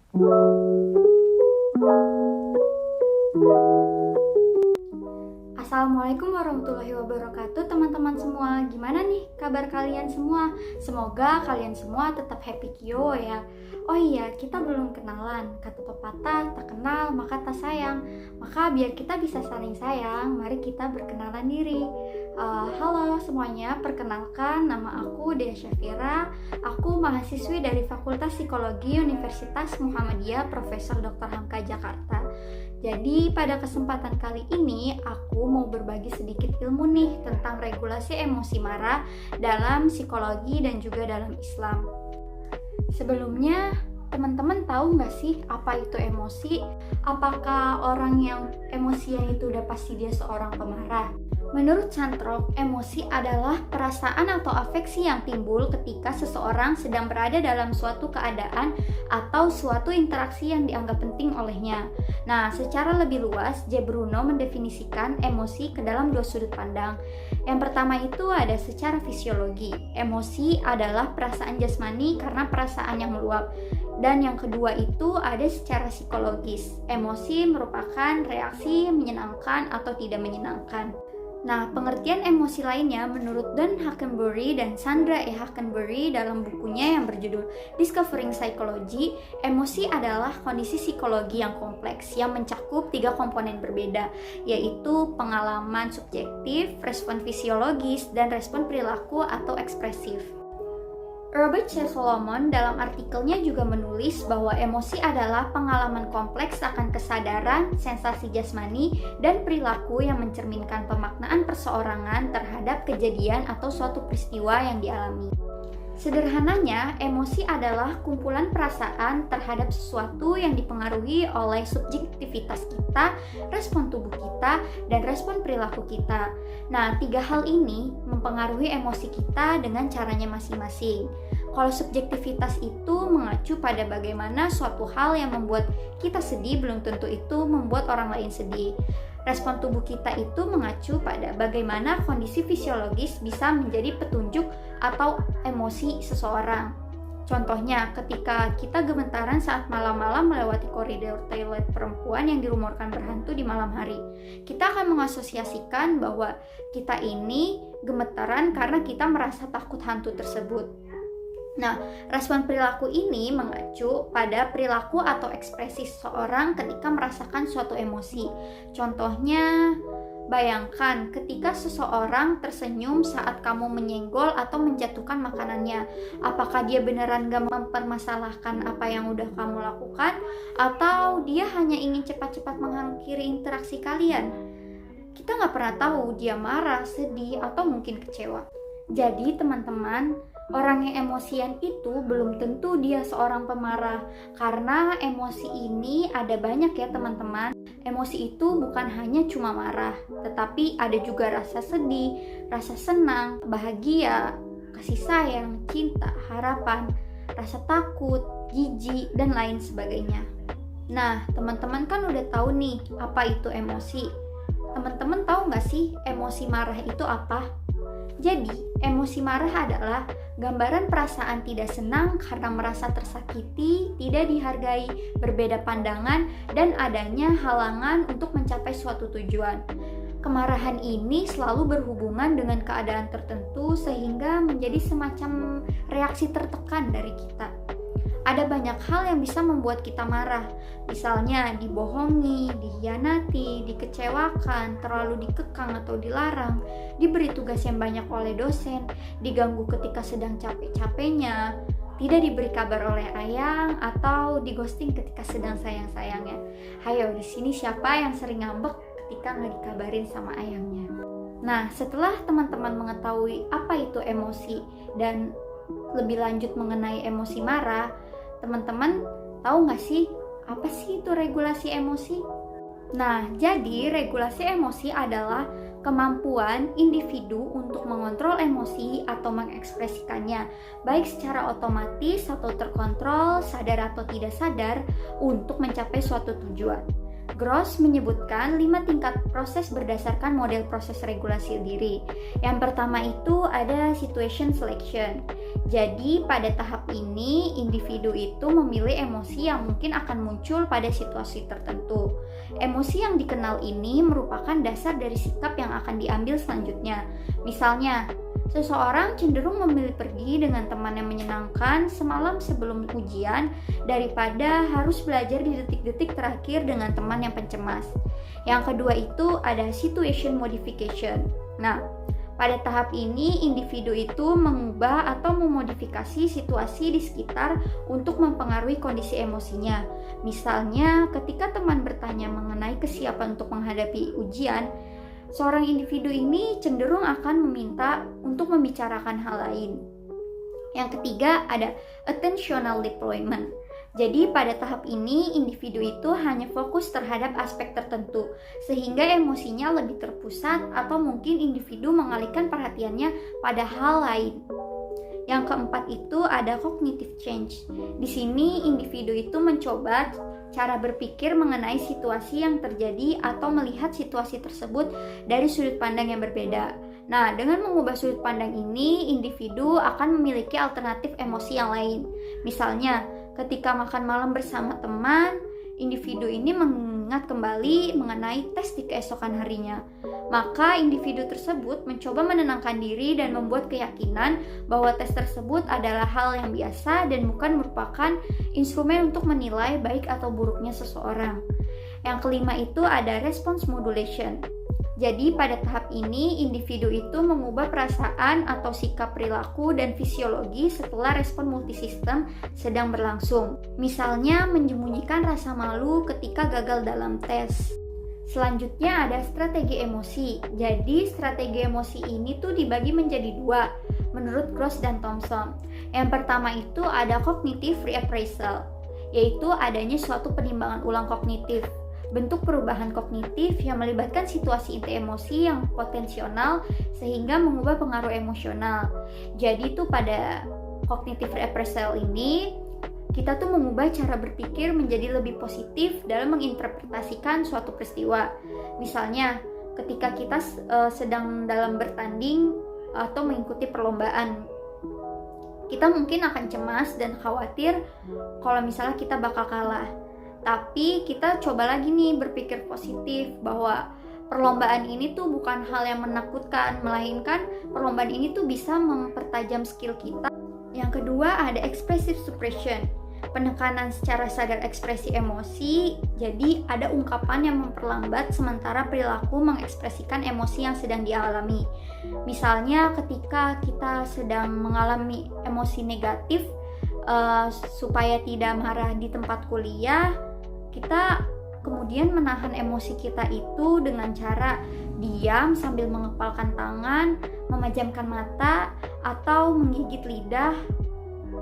Assalamualaikum warahmatullahi wabarakatuh teman-teman semua. Gimana nih kabar kalian semua? Semoga kalian semua tetap happy kyo ya. Oh iya, kita belum kenalan. Kata pepatah, tak kenal maka tak sayang. Maka biar kita bisa saling sayang, mari kita berkenalan diri. Halo semuanya, perkenalkan nama aku Dea Syafira. Aku mahasiswi dari Fakultas Psikologi Universitas Muhammadiyah Profesor Dr. Hamka Jakarta. Jadi pada kesempatan kali ini aku mau berbagi sedikit ilmu nih tentang regulasi emosi marah dalam psikologi dan juga dalam Islam. Sebelumnya, teman-teman tahu nggak sih apa itu emosi? Apakah orang yang emosian itu udah pasti dia seorang pemarah? Menurut Cantrok, emosi adalah perasaan atau afeksi yang timbul ketika seseorang sedang berada dalam suatu keadaan atau suatu interaksi yang dianggap penting olehnya. Nah, secara lebih luas, J. Bruno mendefinisikan emosi ke dalam dua sudut pandang. Yang pertama itu ada secara fisiologi. Emosi adalah perasaan jasmani karena perasaan yang meluap. Dan yang kedua itu ada secara psikologis. Emosi merupakan reaksi menyenangkan atau tidak menyenangkan. Nah, pengertian emosi lainnya menurut Don Hackenbury dan Sandra E. Hackenbury dalam bukunya yang berjudul Discovering Psychology, emosi adalah kondisi psikologi yang kompleks yang mencakup 3 komponen berbeda, yaitu pengalaman subjektif, respon fisiologis, dan respon perilaku atau ekspresif. Robert C. Solomon dalam artikelnya juga menulis bahwa emosi adalah pengalaman kompleks akan kesadaran, sensasi jasmani, dan perilaku yang mencerminkan pemaknaan perseorangan terhadap kejadian atau suatu peristiwa yang dialami. Sederhananya, emosi adalah kumpulan perasaan terhadap sesuatu yang dipengaruhi oleh subjektivitas kita, respon tubuh kita, dan respon perilaku kita. Nah, 3 hal ini mempengaruhi emosi kita dengan caranya masing-masing. Kalau subjektivitas itu mengacu pada bagaimana suatu hal yang membuat kita sedih belum tentu itu membuat orang lain sedih. Respon tubuh kita itu mengacu pada bagaimana kondisi fisiologis bisa menjadi petunjuk atau emosi seseorang. Contohnya, ketika kita gemetaran saat malam-malam melewati koridor toilet perempuan yang dirumorkan berhantu di malam hari, kita akan mengasosiasikan bahwa kita ini gemetaran karena kita merasa takut hantu tersebut. Nah, respon perilaku ini mengacu pada perilaku atau ekspresi seseorang ketika merasakan suatu emosi. Contohnya, bayangkan ketika seseorang tersenyum saat kamu menyenggol atau menjatuhkan makanannya. Apakah dia beneran gak mempermasalahkan apa yang udah kamu lakukan? Atau dia hanya ingin cepat-cepat mengakhiri interaksi kalian? Kita gak pernah tahu dia marah, sedih, atau mungkin kecewa. Jadi teman-teman, orang yang emosian itu belum tentu dia seorang pemarah, karena emosi ini ada banyak ya teman-teman. Emosi itu bukan hanya cuma marah, tetapi ada juga rasa sedih, rasa senang, bahagia, kasih sayang, cinta, harapan, rasa takut, jijik, dan lain sebagainya. Nah, teman-teman kan udah tahu nih apa itu emosi. Teman-teman tahu nggak sih emosi marah itu apa? Jadi, emosi marah adalah gambaran perasaan tidak senang karena merasa tersakiti, tidak dihargai, berbeda pandangan, dan adanya halangan untuk mencapai suatu tujuan. Kemarahan ini selalu berhubungan dengan keadaan tertentu sehingga menjadi semacam reaksi tertekan dari kita. Ada banyak hal yang bisa membuat kita marah, misalnya dibohongi, dikhianati, dikecewakan, terlalu dikekang atau dilarang, diberi tugas yang banyak oleh dosen, diganggu ketika sedang capek-capeknya, tidak diberi kabar oleh ayang, atau dighosting ketika sedang sayang-sayangnya. Hayo, di sini siapa yang sering ngambek ketika nggak dikabarin sama ayangnya? Nah, setelah teman-teman mengetahui apa itu emosi dan lebih lanjut mengenai emosi marah, teman-teman tahu nggak sih apa sih itu regulasi emosi? Nah, jadi regulasi emosi adalah kemampuan individu untuk mengontrol emosi atau mengekspresikannya, baik secara otomatis atau terkontrol, sadar atau tidak sadar, untuk mencapai suatu tujuan. Gross menyebutkan 5 tingkat proses berdasarkan model proses regulasi diri. Yang pertama itu ada situation selection. Jadi pada tahap ini individu itu memilih emosi yang mungkin akan muncul pada situasi tertentu. Emosi yang dikenal ini merupakan dasar dari sikap yang akan diambil selanjutnya. Misalnya, seseorang cenderung memilih pergi dengan teman yang menyenangkan semalam sebelum ujian daripada harus belajar di detik-detik terakhir dengan teman yang pencemas. Yang kedua itu ada situation modification. Nah, pada tahap ini individu itu mengubah atau memodifikasi situasi di sekitar untuk mempengaruhi kondisi emosinya. Misalnya, ketika teman bertanya mengenai kesiapan untuk menghadapi ujian, seorang individu ini cenderung akan meminta untuk membicarakan hal lain. Yang ketiga ada attentional deployment. Jadi pada tahap ini individu itu hanya fokus terhadap aspek tertentu sehingga emosinya lebih terpusat atau mungkin individu mengalihkan perhatiannya pada hal lain. Yang keempat itu ada cognitive change. Di sini individu itu mencoba cara berpikir mengenai situasi yang terjadi atau melihat situasi tersebut dari sudut pandang yang berbeda. Nah, dengan mengubah sudut pandang ini, individu akan memiliki alternatif emosi yang lain. Misalnya, ketika makan malam bersama teman, individu ini mengingat kembali mengenai tes di keesokan harinya. Maka individu tersebut mencoba menenangkan diri dan membuat keyakinan bahwa tes tersebut adalah hal yang biasa dan bukan merupakan instrumen untuk menilai baik atau buruknya seseorang. Yang kelima itu ada response modulation. Jadi pada tahap ini individu itu mengubah perasaan atau sikap perilaku dan fisiologi setelah respon multisistem sedang berlangsung. Misalnya menyembunyikan rasa malu ketika gagal dalam tes. Selanjutnya ada strategi emosi. Jadi strategi emosi ini tuh dibagi menjadi dua menurut Gross dan Thompson. Yang pertama itu ada cognitive reappraisal, yaitu adanya suatu penimbangan ulang kognitif. Bentuk perubahan kognitif yang melibatkan situasi inti emosi yang potensial sehingga mengubah pengaruh emosional. Jadi tuh pada cognitive reappraisal ini kita tuh mengubah cara berpikir menjadi lebih positif dalam menginterpretasikan suatu peristiwa. Misalnya ketika kita sedang dalam bertanding atau mengikuti perlombaan, kita mungkin akan cemas dan khawatir kalau misalnya kita bakal kalah. Tapi kita coba lagi nih berpikir positif bahwa perlombaan ini tuh bukan hal yang menakutkan, melainkan perlombaan ini tuh bisa mempertajam skill kita. Yang kedua ada expressive suppression, penekanan secara sadar ekspresi emosi. Jadi ada ungkapan yang memperlambat sementara perilaku mengekspresikan emosi yang sedang dialami. Misalnya ketika kita sedang mengalami emosi negatif, supaya tidak marah di tempat kuliah, kita kemudian menahan emosi kita itu dengan cara diam sambil mengepalkan tangan, memejamkan mata, atau menggigit lidah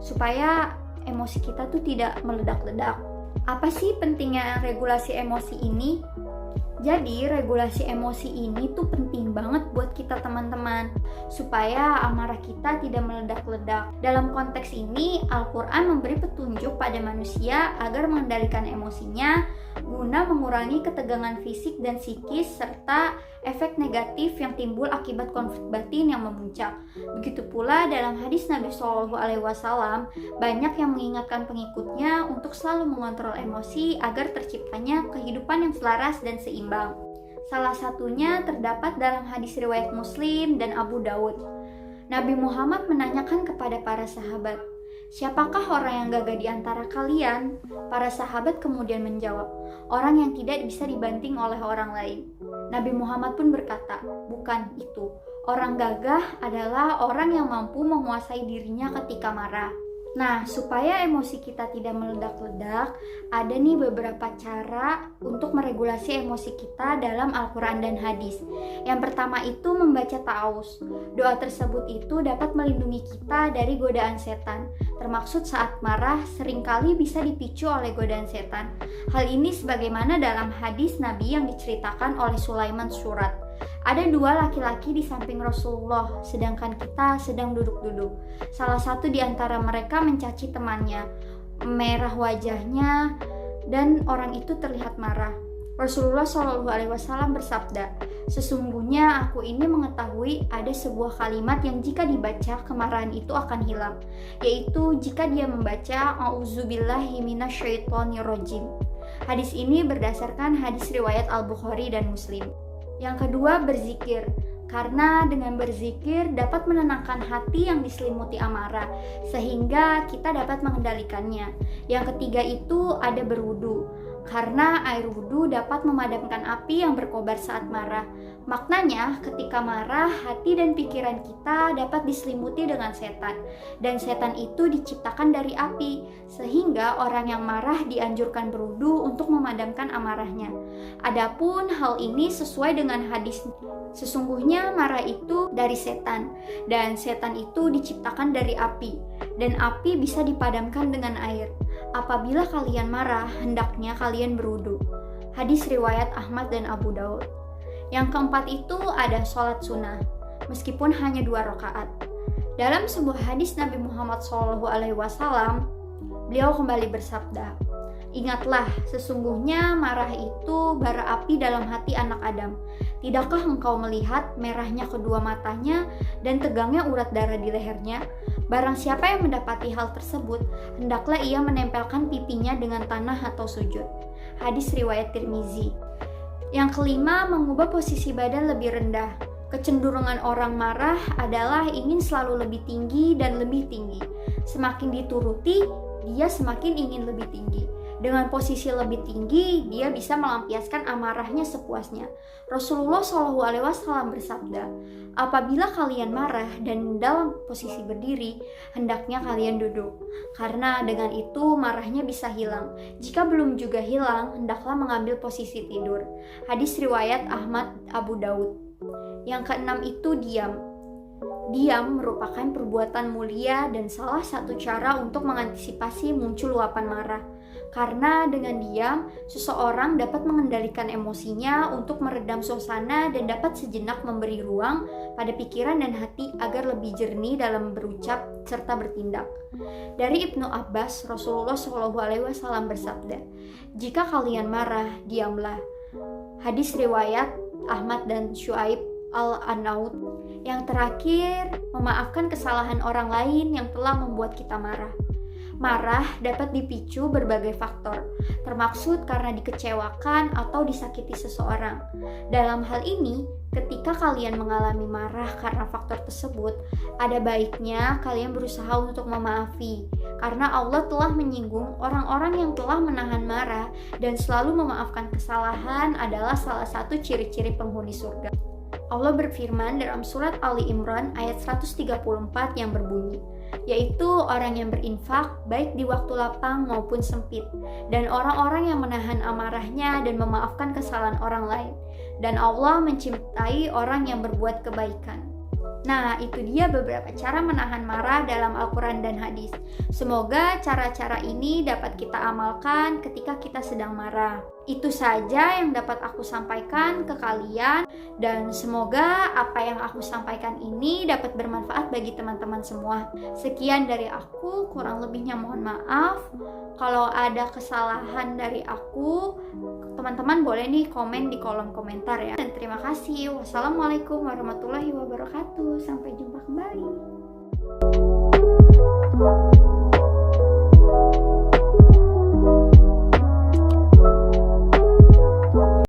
supaya emosi kita tuh tidak meledak-ledak. Apa sih pentingnya regulasi emosi ini? Jadi regulasi emosi ini tuh penting banget buat kita teman-teman, supaya amarah kita tidak meledak-ledak. Dalam konteks ini, Al-Quran memberi petunjuk pada manusia agar mengendalikan emosinya guna mengurangi ketegangan fisik dan psikis serta efek negatif yang timbul akibat konflik batin yang memuncak. Begitu pula dalam hadis Nabi SAW, banyak yang mengingatkan pengikutnya untuk selalu mengontrol emosi agar terciptanya kehidupan yang selaras dan seimbang. Salah satunya terdapat dalam hadis riwayat Muslim dan Abu Daud. Nabi Muhammad menanyakan kepada para sahabat, "Siapakah orang yang gagah di antara kalian?" Para sahabat kemudian menjawab, "Orang yang tidak bisa dibanting oleh orang lain." Nabi Muhammad pun berkata, "Bukan itu. Orang gagah adalah orang yang mampu menguasai dirinya ketika marah." Nah, supaya emosi kita tidak meledak-ledak, ada nih beberapa cara untuk meregulasi emosi kita dalam Al-Quran dan hadis. Yang pertama itu membaca ta'awuz. Doa tersebut itu dapat melindungi kita dari godaan setan. Termaksud saat marah seringkali bisa dipicu oleh godaan setan. Hal ini sebagaimana dalam hadis Nabi yang diceritakan oleh Sulaiman Surat. Ada dua laki-laki di samping Rasulullah, sedangkan kita sedang duduk-duduk. Salah satu di antara mereka mencaci temannya, merah wajahnya, dan orang itu terlihat marah. Rasulullah SAW bersabda, Sesungguhnya aku ini mengetahui ada sebuah kalimat yang jika dibaca kemarahan itu akan hilang, yaitu jika dia membaca A'udzubillahi minasyaitonirrajim. Hadis ini berdasarkan hadis riwayat Al-Bukhari dan Muslim. Yang kedua, berzikir. Karena dengan berzikir dapat menenangkan hati yang diselimuti amarah, sehingga kita dapat mengendalikannya. Yang ketiga itu ada berwudu. Karena air wudu dapat memadamkan api yang berkobar saat marah. Maknanya, ketika marah, hati dan pikiran kita dapat diselimuti dengan setan. Dan setan itu diciptakan dari api, sehingga orang yang marah dianjurkan berwudu untuk memadamkan amarahnya. Adapun hal ini sesuai dengan hadis. Sesungguhnya marah itu dari setan, dan setan itu diciptakan dari api, dan api bisa dipadamkan dengan air. Apabila kalian marah, hendaknya kalian berwudu. Hadis riwayat Ahmad dan Abu Daud. Yang keempat itu ada sholat sunnah, meskipun hanya 2 rakaat. Dalam sebuah hadis Nabi Muhammad SAW, beliau kembali bersabda, "Ingatlah, sesungguhnya marah itu bara api dalam hati anak Adam. Tidakkah engkau melihat merahnya kedua matanya dan tegangnya urat darah di lehernya? Barang siapa yang mendapati hal tersebut, hendaklah ia menempelkan pipinya dengan tanah atau sujud." Hadis riwayat Tirmizi. Yang kelima, mengubah posisi badan lebih rendah. Kecenderungan orang marah adalah ingin selalu lebih tinggi dan lebih tinggi. Semakin dituruti, dia semakin ingin lebih tinggi. Dengan posisi lebih tinggi, dia bisa melampiaskan amarahnya sepuasnya. Rasulullah SAW bersabda, "Apabila kalian marah dan dalam posisi berdiri, hendaknya kalian duduk. Karena dengan itu marahnya bisa hilang. Jika belum juga hilang, hendaklah mengambil posisi tidur." Hadis riwayat Ahmad Abu Daud. Yang keenam itu diam. Diam merupakan perbuatan mulia dan salah satu cara untuk mengantisipasi muncul luapan marah. Karena dengan diam, seseorang dapat mengendalikan emosinya untuk meredam suasana dan dapat sejenak memberi ruang pada pikiran dan hati agar lebih jernih dalam berucap serta bertindak. Dari Ibnu Abbas, Rasulullah SAW bersabda, "Jika kalian marah, diamlah." Hadis riwayat Ahmad dan Syuaib Al-Anaud. Yang terakhir, memaafkan kesalahan orang lain yang telah membuat kita marah. Marah dapat dipicu berbagai faktor, termaksud karena dikecewakan atau disakiti seseorang. Dalam hal ini, ketika kalian mengalami marah karena faktor tersebut, ada baiknya kalian berusaha untuk memaafi, karena Allah telah menyinggung orang-orang yang telah menahan marah dan selalu memaafkan kesalahan adalah salah satu ciri-ciri penghuni surga. Allah berfirman dalam surat Ali Imran ayat 134 yang berbunyi, yaitu orang yang berinfak baik di waktu lapang maupun sempit, dan orang-orang yang menahan amarahnya dan memaafkan kesalahan orang lain, dan Allah mencintai orang yang berbuat kebaikan. Nah, itu dia beberapa cara menahan marah dalam Al-Quran dan hadis. Semoga cara-cara ini dapat kita amalkan ketika kita sedang marah. Itu saja yang dapat aku sampaikan ke kalian, dan semoga apa yang aku sampaikan ini dapat bermanfaat bagi teman-teman semua. Sekian dari aku, kurang lebihnya mohon maaf. Kalau ada kesalahan dari aku, teman-teman boleh nih komen di kolom komentar ya. Dan terima kasih. Wassalamualaikum warahmatullahi wabarakatuh. Sampai jumpa kembali.